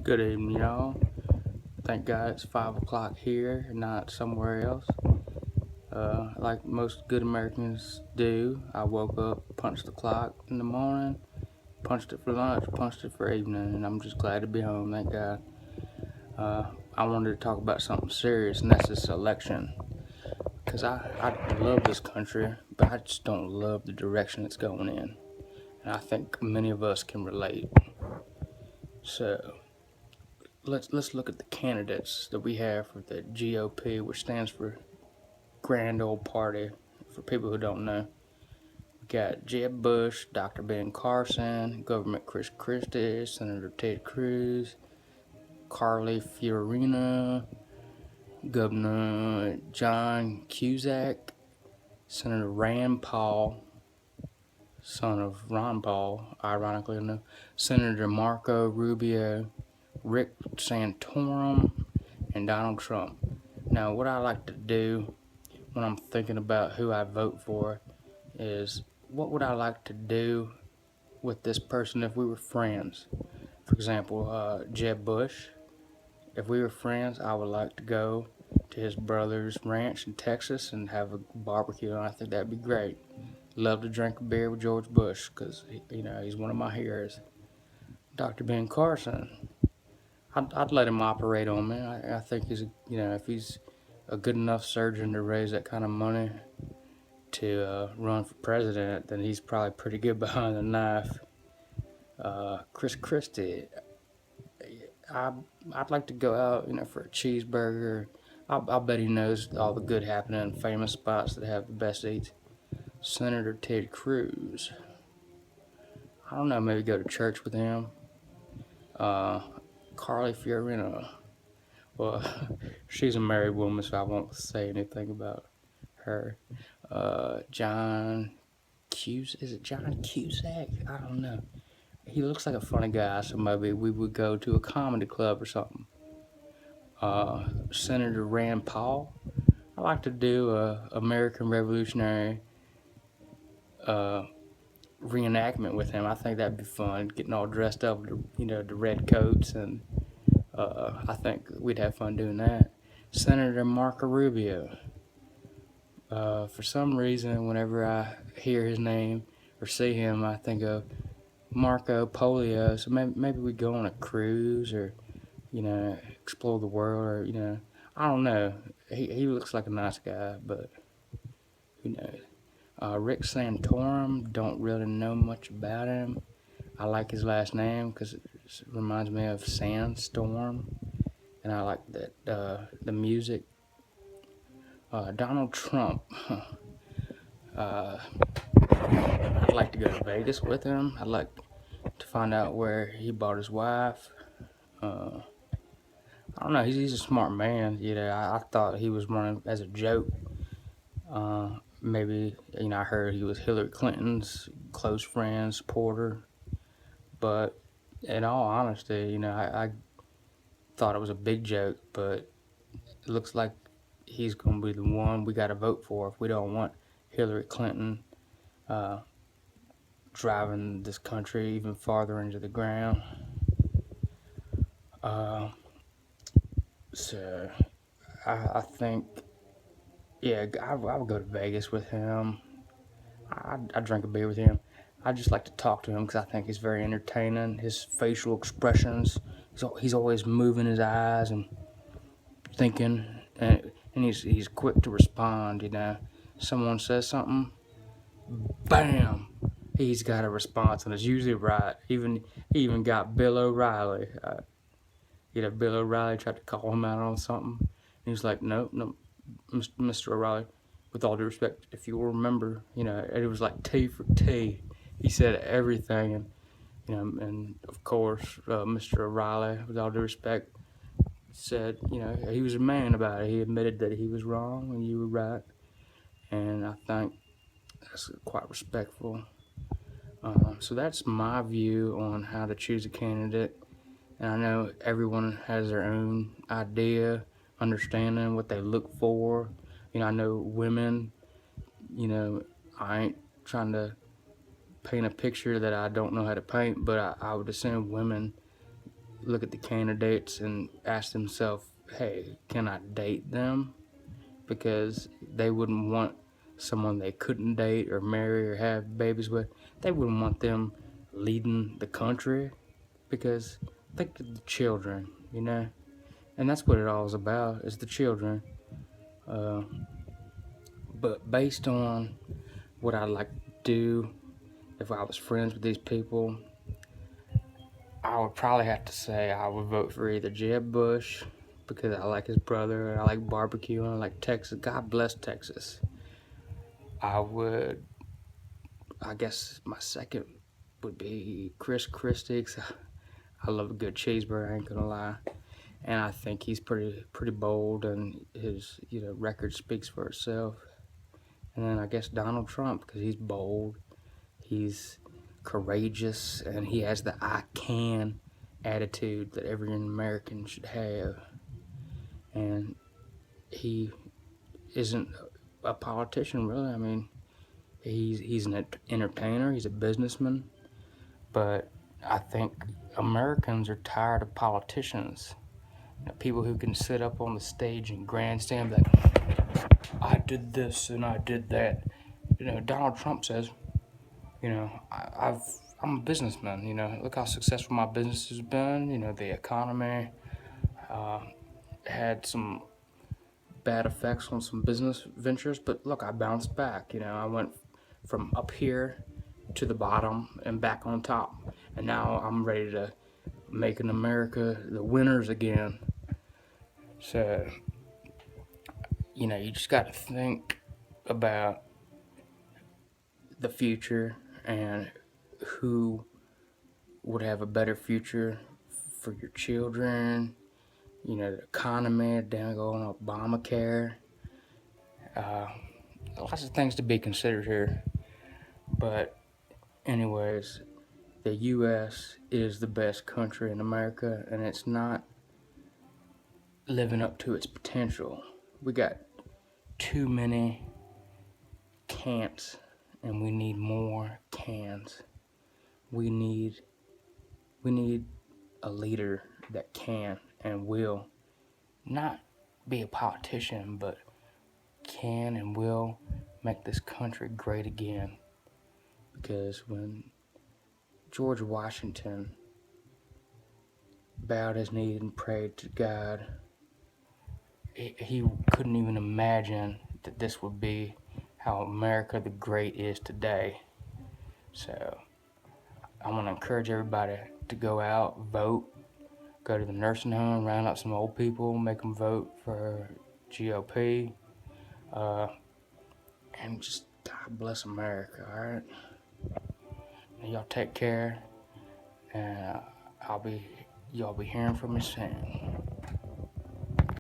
Good evening, y'all. Thank God it's 5 o'clock here, not somewhere else. Like most good Americans do, I woke up, punched the clock in the morning, punched it for lunch, punched it for evening, and I'm just glad to be home, thank God. I wanted to talk about something serious, and that's this election. Because I love this country, but I just don't love the direction it's going in. And I think many of us can relate. So, let's look at the candidates that we have for the GOP, which stands for Grand Old Party. For people who don't know, we got Jeb Bush, Dr. Ben Carson, Government Chris Christie, Senator Ted Cruz, Carly Fiorina, Governor John Cusack, Senator Rand Paul, son of Ron Paul, ironically enough, Senator Marco Rubio, Rick Santorum, and Donald Trump. Now, what I like to do when I'm thinking about who I vote for is what would I like to do with this person if we were friends? For example, Jeb Bush. If we were friends, I would like to go to his brother's ranch in Texas and have a barbecue, and I think that'd be great. Love to drink a beer with George Bush because he's one of my heroes. Dr. Ben Carson. I'd let him operate on me. I think if he's a good enough surgeon to raise that kind of money to run for president, then he's probably pretty good behind the knife. Chris Christie, I'd like to go out, for a cheeseburger. I'll bet he knows all the good happening in famous spots that have the best eats. Senator Ted Cruz, I don't know, maybe go to church with him. Carly Fiorina, well, she's a married woman, so I won't say anything about her. John is it John Cusack? I don't know. He looks like a funny guy, so maybe we would go to a comedy club or something. Senator Rand Paul. I like to do a American Revolutionary reenactment with him. I think that'd be fun, getting all dressed up with the red coats, and I think we'd have fun doing that. Senator Marco Rubio. For some reason, whenever I hear his name or see him, I think of Marco Polio. So maybe we go on a cruise or, explore the world or, I don't know. He looks like a nice guy, but who knows? Rick Santorum, don't really know much about him. I like his last name because it reminds me of Sandstorm, and I like that the music. Donald Trump. I'd like to go to Vegas with him. I'd like to find out where he bought his wife. I don't know. He's a smart man. I thought he was running as a joke. Maybe I heard he was Hillary Clinton's close friend, supporter. But in all honesty, I thought it was a big joke. But it looks like he's going to be the one we got to vote for if we don't want Hillary Clinton driving this country even farther into the ground. So I think, yeah, I would go to Vegas with him. I'd drink a beer with him. I just like to talk to him because I think he's very entertaining. His facial expressions, he's always moving his eyes and thinking, and he's quick to respond. Someone says something, bam, he's got a response, and it's usually right. He even got Bill O'Reilly. Bill O'Reilly tried to call him out on something, and he was like, "No, Mr. O'Reilly, with all due respect, if you will remember, it was like T for T." He said everything, and of course, Mr. O'Reilly, with all due respect, said, he was a man about it. He admitted that he was wrong and you were right, and I think that's quite respectful. So that's my view on how to choose a candidate. And I know everyone has their own idea, understanding what they look for. I know women, I ain't trying to paint a picture that I don't know how to paint, but I would assume women, look at the candidates and ask themselves, hey, can I date them? Because they wouldn't want someone they couldn't date or marry or have babies with. They wouldn't want them leading the country, because think of the children, and that's what it all is about, is the children. But based on what I'd like to do if I was friends with these people, I would probably have to say I would vote for either Jeb Bush, because I like his brother, I like barbecue, and I like Texas. God bless Texas. I guess my second would be Chris Christie, 'cause I love a good cheeseburger, I ain't gonna lie. And I think he's pretty bold, and his record speaks for itself. And then I guess Donald Trump, because he's bold, he's courageous, and he has the I can attitude that every American should have. And he isn't a politician, really. I mean, he's an entertainer, he's a businessman, but I think Americans are tired of politicians. People who can sit up on the stage and grandstand like, I did this and I did that. Donald Trump says, I'm a businessman. Look how successful my business has been. The economy had some bad effects on some business ventures, but look, I bounced back. I went from up here to the bottom and back on top, and now I'm ready to make America the winners again. So, you just got to think about the future and who would have a better future for your children, the economy, down going Obamacare. Lots of things to be considered here. But anyways, the U.S. is the best country in America, and it's not living up to its potential. We got too many can'ts, and we need more cans. We need a leader that can and will not be a politician, but can and will make this country great again. Because when George Washington bowed his knee and prayed to God, he couldn't even imagine that this would be how America the Great is today. So I want to encourage everybody to go out, vote, go to the nursing home, round up some old people, make them vote for GOP, and just God bless America, all right? And y'all take care, and y'all be hearing from me soon.